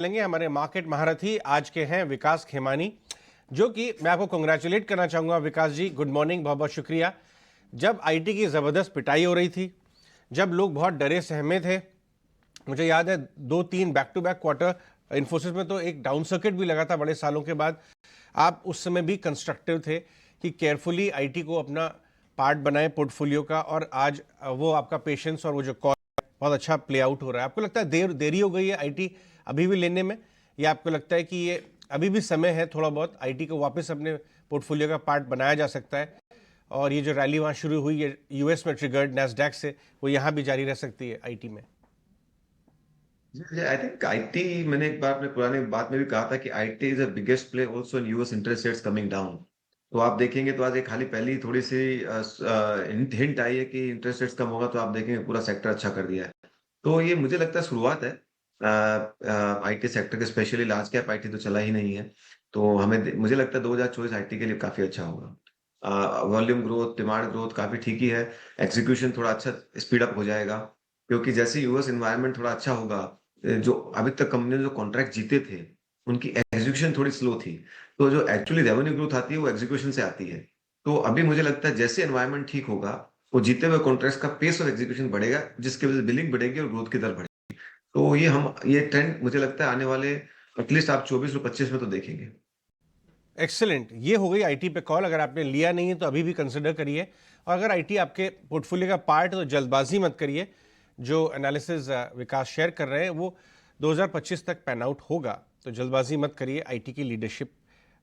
लेंगे हमारे मार्केट महारथी आज के हैं विकास खेमानी, जो कि मैं आपको कांग्रेचुलेट करना चाहूँगा। विकास जी, गुड मॉर्निंग, बहुत बहुत शुक्रिया। जब आईटी की ज़बरदस्त पिटाई हो रही थी, जब लोग बहुत डरे सहमे थे, मुझे याद है 2-3 back to back quarter Infosys में तो एक डाउन सर्किट भी लगा था बड़े सालों के बाद। आप उस समय भी कंस्ट्रक्टिव थे कि केयरफुली आईटी को अपना पार्ट बनाए पोर्टफोलियो का, और आज वो आपका पेशेंस और वो जो कॉल बहुत अच्छा प्ले आउट हो रहा है। आपको लगता है देरी हो गई है आईटी अभी भी लेने में, या आपको लगता है कि ये अभी भी समय है थोड़ा बहुत आईटी को वापस अपने पोर्टफोलियो का पार्ट बनाया जा सकता है, और ये जो रैली वहाँ शुरू हुई है यूएस में ट्रिगर्ड नैस्डैक से, वो यहाँ भी जारी रह सकती है आईटी में? आई थिंक आईटी, मैंने एक बार अपने पुराने बात में भी कहा था कि IT is the biggest play also in US interest rates coming down. तो आप देखेंगे तो आज एक खाली पहली थोड़ी सी हिंट आई है कि इंटरेस्ट रेट्स कम होगा, तो आप देखेंगे पूरा सेक्टर अच्छा कर दिया है। तो ये मुझे लगता है शुरुआत है आईटी सेक्टर के, स्पेशली लार्ज कैप आईटी तो चला ही नहीं है। तो मुझे लगता है 2024 आईटी के लिए काफी अच्छा होगा। वॉल्यूम ग्रोथ, डिमांड ग्रोथ काफी ठीक ही है। एग्जीक्यूशन थोड़ा अच्छा स्पीड अप हो जाएगा, क्योंकि जैसे यूएस इन्वायरमेंट थोड़ा अच्छा होगा, जो अभी तक कंपनी ने जो कॉन्ट्रैक्ट जीते थे उनकी एग्जीक्यूशन थोड़ी स्लो थी। तो जो एक्चुअली रेवेन्यू ग्रोथ आती है वो एग्जीक्यूशन से आती है। तो अभी मुझे लगता है जैसे एनवायरनमेंट ठीक होगा, वो जीते हुए कॉन्ट्रैक्ट्स का पेस और एग्जीक्यूशन बढ़ेगा, जिसकी वजह से बिलिंग बढ़ेगी और ग्रोथ की दर बढ़ेगी। तो ये ट्रेंड मुझे लगता है आने वाले एटलीस्ट आप 24 और 25 में तो देखेंगे। एक्सेलेंट, ये हो गई आईटी पे कॉल। अगर आपने लिया नहीं है तो अभी भी कंसिडर करिए, और अगर आईटी आपके पोर्टफोलियो का पार्ट है तो जल्दबाजी मत करिए। जो एनालिसिस विकास शेयर कर रहे हैं वो 2025 तक पैन आउट होगा, तो जल्दबाजी मत करिए। आईटी की लीडरशिप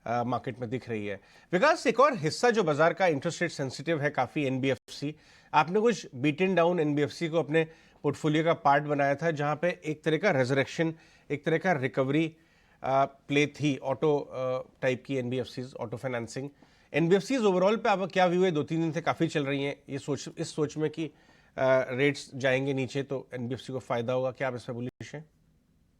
मार्केट में दिख रही है। विकास, एक और हिस्सा जो बाजार का इंटरेस्ट रेट सेंसिटिव है काफ़ी, एनबीएफसी। आपने कुछ बीटन डाउन एनबीएफसी को अपने पोर्टफोलियो का पार्ट बनाया था, जहां पे एक तरह का रेजरेक्शन, एक तरह का रिकवरी प्ले थी ऑटो टाइप की NBFCs, auto financing NBFCs. Overall पे आपका क्या व्यू है? 2-3 दिन से काफ़ी चल रही हैं ये इस सोच में कि रेट्स जाएंगे नीचे तो एनबीएफसी को फायदा होगा। क्या आप इस पर बुलिश हैं?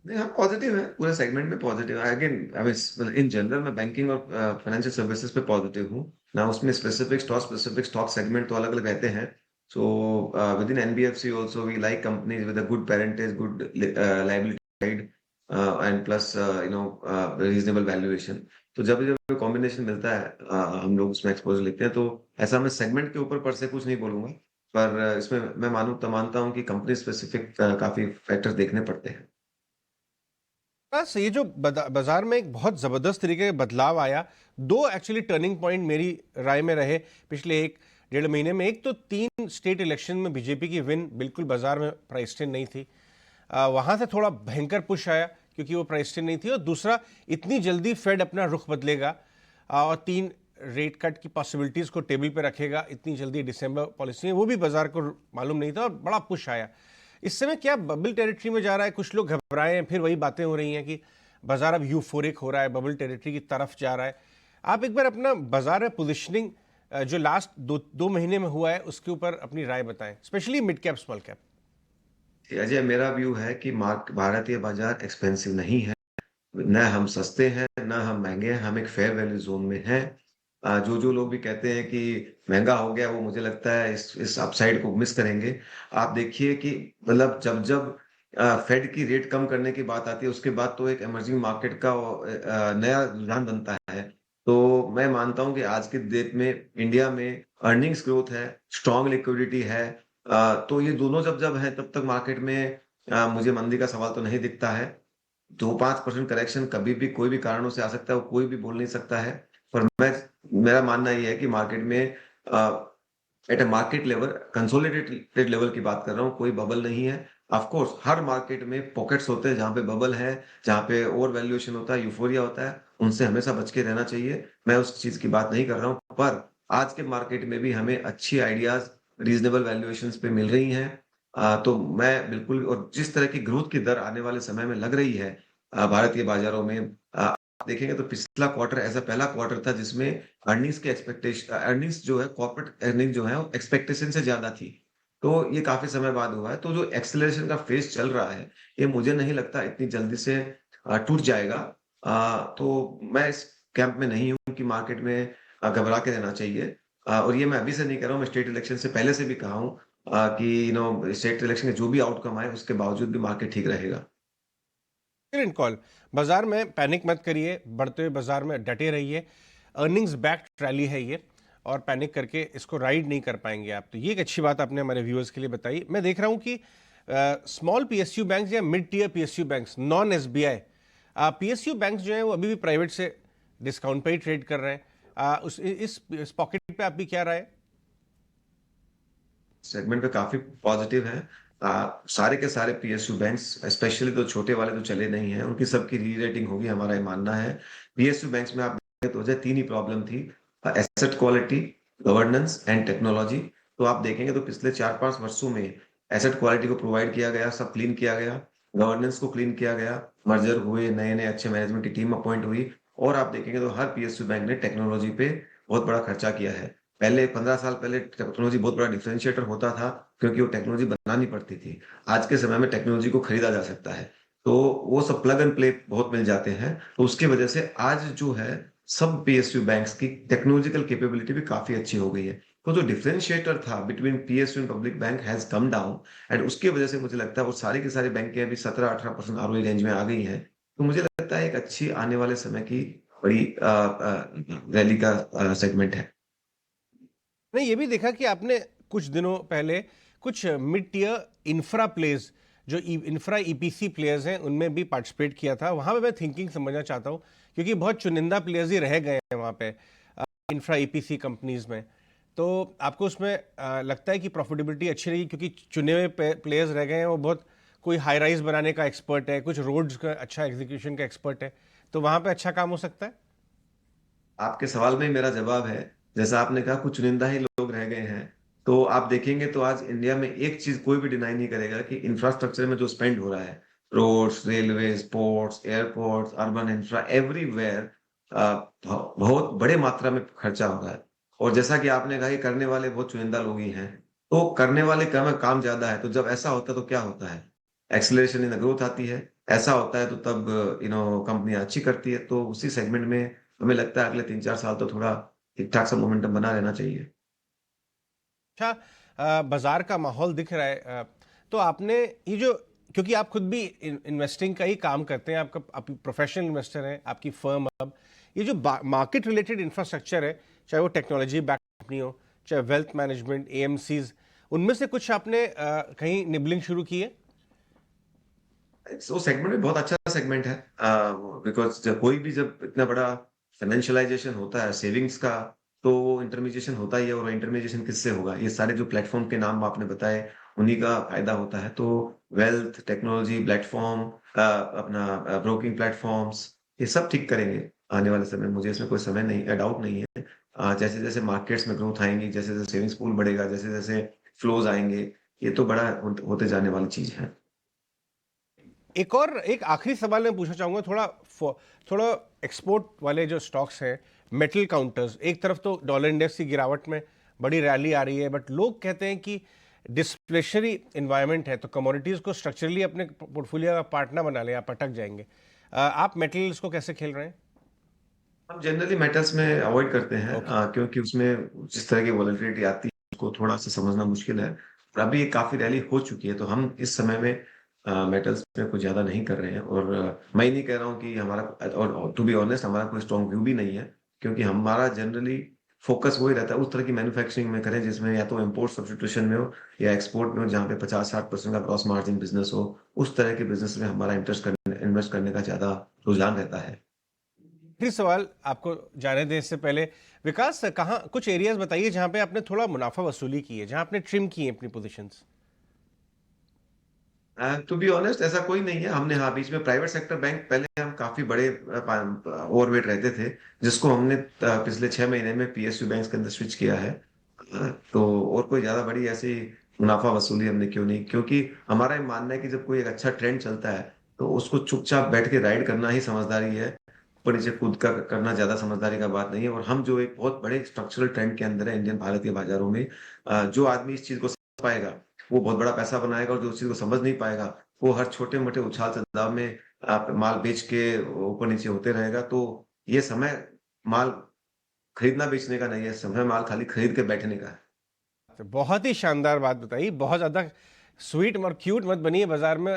नहीं, हाँ पॉजिटिव है, पूरे सेगमेंट में पॉजिटिव है। अगेन आई इन जनरल मैं बैंकिंग और फाइनेंशियल सर्विसेज पे पॉजिटिव हूँ ना। उसमें स्पेसिफिक स्टॉक सेगमेंट तो अलग अलग रहते हैं। So with in NBFC also we like companies with a good parentage, good liability side, and plus reasonable valuation. तो जब जब कॉम्बिनेशन मिलता है हम लोग उसमें एक्सपोजर लेते हैं। तो ऐसा मैं सेगमेंट के ऊपर पर से कुछ नहीं बोलूंगा, पर इसमें मैं मानता हूँ कि कंपनी स्पेसिफिक काफी फैक्टर्स देखने पड़ते हैं। बस ये जो बाजार में एक बहुत ज़बरदस्त तरीके का बदलाव आया, दो एक्चुअली टर्निंग पॉइंट मेरी राय में रहे पिछले 1-1.5 महीने में। एक तो 3 स्टेट इलेक्शन में बीजेपी की विन बिल्कुल बाजार में प्राइस्ड इन नहीं थी, वहाँ से थोड़ा भयंकर पुश आया क्योंकि वो प्राइस्ड इन नहीं थी। और दूसरा, इतनी जल्दी फेड अपना रुख बदलेगा और 3 रेट कट की पॉसिबिलिटीज़ को टेबल पे रखेगा इतनी जल्दी दिसंबर पॉलिसी में, वो भी बाजार को मालूम नहीं था और बड़ा पुश आया। इस समय क्या बबल टेरिटरी में जा रहा है? कुछ लोग घबराए हैं, फिर वही बातें हो रही हैं कि बाजार अब यूफोरिक हो रहा है, बबल टेरिटरी की तरफ जा रहा है। आप एक बार अपना बाजार में पोजिशनिंग जो लास्ट 2 महीने में हुआ है उसके ऊपर अपनी राय बताएं, specially mid cap small cap. Ajay, मेरा व्यू है कि भारतीय बाजार एक्सपेंसिव नहीं है। न हम सस्ते हैं न हम महंगे हैं, हम एक फेयर वैल्यू जोन में हैं। जो जो लोग भी कहते हैं कि महंगा हो गया, वो मुझे लगता है इस अपसाइड को मिस करेंगे। आप देखिए कि मतलब जब जब फेड की रेट कम करने की बात आती है, उसके बाद तो एक इमर्जिंग मार्केट का नया रुझान बनता है। तो मैं मानता हूं कि आज की डेट में इंडिया में अर्निंग्स ग्रोथ है, स्ट्रॉन्ग लिक्विडिटी है। तो ये दोनों जब जब है तब तक मार्केट में मुझे मंदी का सवाल तो नहीं दिखता है। 2-5% करेक्शन कभी भी कोई भी कारणों से आ सकता है, वो कोई भी बोल नहीं सकता है। पर मेरा मानना ये है कि मार्केट में at a market level, consolidated level की बात कर रहा हूँ, कोई बबल नहीं है। ऑफ कोर्स हर मार्केट में पॉकेट्स होते हैं जहां पे बबल है, जहां पे ओवर वैल्यूएशन होता है, यूफोरिया होता है, उनसे हमेशा बच के रहना चाहिए। मैं उस चीज की बात नहीं कर रहा हूँ, पर आज के मार्केट में भी हमें अच्छी आइडियाज रीजनेबल वैल्यूएशंस पे मिल रही हैं। तो मैं बिल्कुल, और जिस तरह की ग्रोथ की दर आने वाले समय में लग रही है भारतीय बाजारों में, आप देखेंगे तो पिछला क्वार्टर ऐसा पहला क्वार्टर था जिसमें अर्निंग्स जो है, कॉर्पोरेट अर्निंग जो है वो एक्सपेक्टेशन से ज्यादा थी। तो ये काफी समय बाद हुआ है। तो जो एक्सेलरेशन का फेज चल रहा है, ये मुझे नहीं लगता इतनी जल्दी से टूट जाएगा। तो मैं इस कैंप में नहीं हूं कि मार्केट में घबरा के रहना चाहिए। और ये मैं अभी से नहीं कह रहा हूँ, मैं स्टेट इलेक्शन से पहले से भी कहा हूँ कि स्टेट इलेक्शन के जो भी आउटकम आए उसके बावजूद भी मार्केट ठीक रहेगा। Excellent call. बाजार में पैनिक मत करिए, बढ़ते हुए बाजार में डटे रहिए। अर्निंग्स बैक्ड रैली है ये, और पैनिक करके इसको राइड नहीं कर पाएंगे आप। तो ये एक अच्छी बात आपने हमारे व्यूअर्स के लिए बताई। मैं देख रहा हूँ कि स्मॉल पीएसयू बैंक्स या mid tier PSU banks, non SBI PSU banks जो है वो अभी भी प्राइवेट से डिस्काउंट पे ही ट्रेड कर रहे हैं। इस पॉकेट पे आपकी क्या राय है? सेगमेंट पे काफी पॉजिटिव है। सारे के सारे पीएसयू बैंक्स, स्पेशली तो छोटे वाले तो चले नहीं हैं, उनकी सबकी री रेटिंग होगी, हमारा ये मानना है। पीएसयू बैंक्स में आप देखें तो तीन ही प्रॉब्लम थी: asset quality, governance and technology. तो आप देखेंगे तो पिछले 4-5 वर्षों में एसेट क्वालिटी को प्रोवाइड किया गया, सब क्लीन किया गया, गवर्नेंस को क्लीन किया गया, मर्जर हुए, नए नए अच्छे मैनेजमेंट की टीम अपॉइंट हुई, और आप देखेंगे तो हर पीएसयू बैंक ने टेक्नोलॉजी पे बहुत बड़ा खर्चा किया है। पहले 15 साल पहले टेक्नोलॉजी बहुत बड़ा डिफरेंशिएटर होता था, क्योंकि वो टेक्नोलॉजी बनानी पड़ती थी। आज के समय में टेक्नोलॉजी को खरीदा जा सकता है, तो वो सब प्लग एंड प्ले बहुत मिल जाते हैं। तो उसकी वजह से आज जो है सब पीएसयू बैंक्स की टेक्नोलॉजिकल कैपेबिलिटी भी काफी अच्छी हो गई है। तो जो डिफरेंशिएटर था between PSU and public bank has come down, and उसकी वजह से मुझे लगता है वो सारी की सारी बैंक अभी 17-18% आरओई रेंज में आ गई हैं। तो मुझे लगता है एक अच्छी आने वाले समय की बड़ी रैली का सेगमेंट है। नहीं, ये भी देखा कि आपने कुछ दिनों पहले कुछ मिड टियर इंफ्रा प्लेयर्स, जो इंफ्रा ईपीसी प्लेयर्स हैं, उनमें भी पार्टिसिपेट किया था। वहां पे मैं थिंकिंग समझना चाहता हूं, क्योंकि बहुत चुनिंदा प्लेयर्स ही रह गए हैं वहां पे इंफ्रा ईपीसी कंपनीज में। तो आपको उसमें लगता है कि प्रॉफिटेबिलिटी अच्छी रहेगी, क्योंकि चुने हुए प्लेयर्स रह गए हैं, वो बहुत कोई हाई राइज बनाने का एक्सपर्ट है, कुछ रोड्स का अच्छा एग्जीक्यूशन का एक्सपर्ट है, तो वहां पे अच्छा काम हो सकता है। आपके सवाल में ही मेरा जवाब है। जैसा आपने कहा कुछ चुनिंदा ही लोग रह गए हैं, तो आप देखेंगे तो आज इंडिया में एक चीज कोई भी डिनाई नहीं करेगा कि इंफ्रास्ट्रक्चर में जो स्पेंड हो रहा है, roads, railway, ports, airports, urban infra, everywhere बहुत बड़े मात्रा में खर्चा हो रहा है। और जैसा कि आपने कहा कि करने वाले बहुत चुनिंदा लोग ही हैं, तो करने वाले कम है, काम ज्यादा है। तो जब ऐसा होता है तो क्या होता है? एक्सेलरेशन इन ग्रोथ आती है। ऐसा होता है तो तब कंपनियां अच्छी करती है। तो उसी सेगमेंट में हमें लगता है अगले 3-4 साल तो थोड़ा ठीक ठाक सा मोमेंटम बना रहना चाहिए। अच्छा, बाजार का माहौल दिख रहा है। तो आपने ये जो, क्योंकि आप खुद भी इन्वेस्टिंग का ही काम करते हैं, आपका आप प्रोफेशनल इन्वेस्टर हैं, आपकी फर्म, अब ये जो मार्केट रिलेटेड इंफ्रास्ट्रक्चर है, चाहे वो टेक्नोलॉजी बैक कंपनी हो, चाहे वेल्थ मैनेजमेंट, एएमसीज, उनमें से कुछ आपने कहीं निबलिंग शुरू की है? वो सेगमेंट भी बहुत अच्छा सेगमेंट है, बिकॉज जब कोई भी जब इतना बड़ा फाइनेंशियलाइजेशन होता है सेविंग्स का, तो वो इंटरमीडिएशन होता ही है। और इंटरमीडिएशन किससे होगा? ये सारे जो प्लेटफॉर्म के नाम आपने बताए, उन्हीं का फायदा होता है। तो वेल्थ, टेक्नोलॉजी प्लेटफॉर्म, अपना ब्रोकिंग प्लेटफॉर्म्स, ये सब ठीक करेंगे आने वाले समय। मुझे इसमें कोई समय नहीं, डाउट नहीं है। जैसे जैसे मार्केट्स में ग्रोथ आएंगी, जैसे जैसे सेविंग्स पूल बढ़ेगा, जैसे जैसे फ्लोज आएंगे, ये तो बड़ा होते जाने वाली चीज है। एक आखिरी सवाल मैं पूछना चाहूंगा, थोड़ा एक्सपोर्ट वाले जो स्टॉक्स हैं, मेटल काउंटर्स, एक तरफ तो डॉलर इंडेक्स की गिरावट में बड़ी रैली आ रही है, बट लोग कहते हैं कि डिस्प्लेशनरी इन्वायरमेंट है, तो कमोडिटीज को स्ट्रक्चरली अपने पोर्टफोलियो का पार्टनर बना लें, आप अटक जाएंगे। आप मेटल्स को कैसे खेल रहे हैं? हम जनरली मेटल्स में अवॉइड करते हैं, ओके। क्योंकि उसमें जिस तरह की वॉलेटिलिटी आती है उसको थोड़ा सा समझना मुश्किल है। और अभी ये काफी रैली हो चुकी है, तो हम इस समय में मेटल्स में कुछ ज्यादा नहीं कर रहे हैं। और मैं ही नहीं कह रहा हूँ कि हमारा, और टू बी ऑनेस्ट हमारा कोई स्ट्रॉन्ग व्यू भी नहीं है, क्योंकि हमारा जनरली फोकस वही रहता है उस तरह की मैन्युफैक्चरिंग में करें जिसमें या तो इम्पोर्ट सब्स्टिट्यूशन में हो या एक्सपोर्ट में हो, जहाँ पे 50-60% का क्रॉस मार्जिन बिजनेस हो। उस तरह के बिजनेस में हमारा इन्वेस्ट करने का ज्यादा रुझान रहता है। आखिरी सवाल आपको जाने दें इससे पहले, विकास, कहाँ कुछ एरियाज बताइए जहां पे आपने थोड़ा मुनाफा वसूली की है, जहां आपने ट्रिम की है अपनी पोजीशंस। टू बी ऑनेस्ट ऐसा कोई नहीं है। हमने, हाँ, बीच में प्राइवेट सेक्टर बैंक, पहले हम काफी बड़े ओवरवेट रहते थे, जिसको हमने पिछले 6 महीने में पीएसयू बैंक के अंदर स्विच किया है। तो और कोई ज्यादा बड़ी ऐसी मुनाफा वसूली हमने क्यों नहीं, क्योंकि हमारा ये मानना है कि जब कोई एक अच्छा ट्रेंड चलता है तो उसको चुपचाप बैठ के राइड करना ही समझदारी है। ऊपर नीचे कूद का करना ज्यादा समझदारी का बात नहीं है। और हम जो एक बहुत बड़े स्ट्रक्चरल ट्रेंड के अंदर है इंडियन भारतीय बाजारों में, जो आदमी इस चीज को समझ पाएगा वो बहुत बड़ा पैसा बनाएगा, और जो उस चीज को समझ नहीं पाएगा वो हर छोटे मोटे उछाल चढ़ाव में आप माल बेच के ऊपर नीचे होते रहेगा। तो ये समय माल खरीदना बेचने का नहीं है, समय माल खाली खरीद के बैठने का है। तो बहुत ही शानदार बात बताई, बहुत ज़्यादा स्वीट और क्यूट मत बनिए बाजार में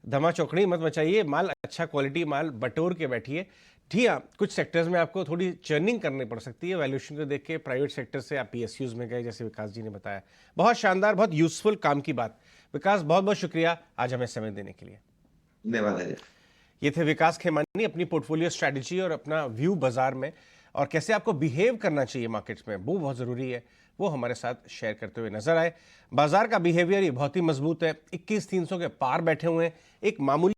धमा चौकड़ी मत मचाइए, माल अच्छा क्वालिटी माल बटोर के बैठिए। ठीक है, कुछ सेक्टर्स में आपको थोड़ी चर्निंग करनी पड़ सकती है वैल्यूएशन को देख के। प्राइवेट सेक्टर से आप पीएसयूज में गए, जैसे विकास जी ने बताया। बहुत शानदार, बहुत यूजफुल काम की बात। विकास, बहुत बहुत शुक्रिया आज हमें समय देने के लिए। धन्यवाद अजय। ये थे विकास खेमानी, अपनी पोर्टफोलियो स्ट्रैटेजी और अपना व्यू बाजार में और कैसे आपको बिहेव करना चाहिए मार्केट्स में, वो बहुत ज़रूरी है, वो हमारे साथ शेयर करते हुए नजर आए। बाजार का बिहेवियर ये बहुत ही मजबूत है, 21,300 के पार बैठे हुए हैं। एक मामूली